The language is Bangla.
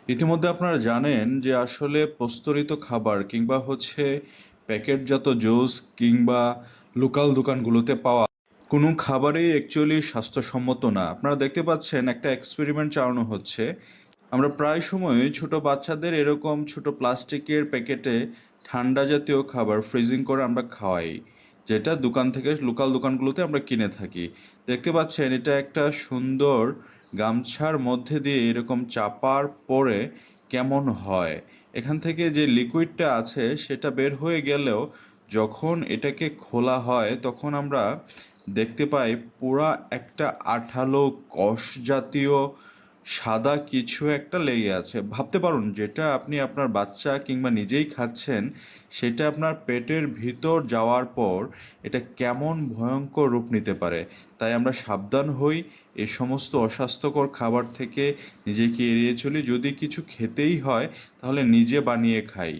ইতিমধ্যে আপনারা জানেন যে আসলে প্রস্তুরিত খাবার কিংবা প্যাকেটজাত জুস কিংবা লোকাল দোকানগুলোতে পাওয়া কোনো খাবারই অ্যাকচুয়ালি স্বাস্থ্যসম্মত না। আপনারা দেখতে পাচ্ছেন একটা এক্সপেরিমেন্ট চালানো হচ্ছে। আমরা প্রায় সময় ছোট বাচ্চাদের এরকম ছোট প্লাস্টিকের প্যাকেটে ঠান্ডা জাতীয় খাবার ফ্রিজিং করে আমরা খাওয়াই, যেটা দোকান থেকে লোকাল দোকানগুলোতে আমরা কিনে থাকি। দেখতে পাচ্ছেন এটা একটা সুন্দর গামছার মধ্যে দিয়ে এরকম চাপার পরে কেমন হয়। এখান থেকে যে লিকুইডটা আছে সেটা বের হয়ে গেলেও যখন এটাকে খোলা হয় তখন আমরা দেখতে পাই পুরা একটা আঠালো কষ জাতীয় সাদা কিছু একটা লেগে আছে। ভাবতে পারুন যেটা আপনি আপনার বাচ্চা কিংবা নিজেই খাচ্ছেন, সেটা আপনার পেটের ভিতর যাওয়ার পর এটা কেমন ভয়ঙ্কর রূপ নিতে পারে। তাই আমরা সাবধান হই, এ সমস্ত অস্বাস্থ্যকর খাবার থেকে নিজেকে এড়িয়ে চলি। যদি কিছু খেতেই হয় তাহলে নিজে বানিয়ে খাই।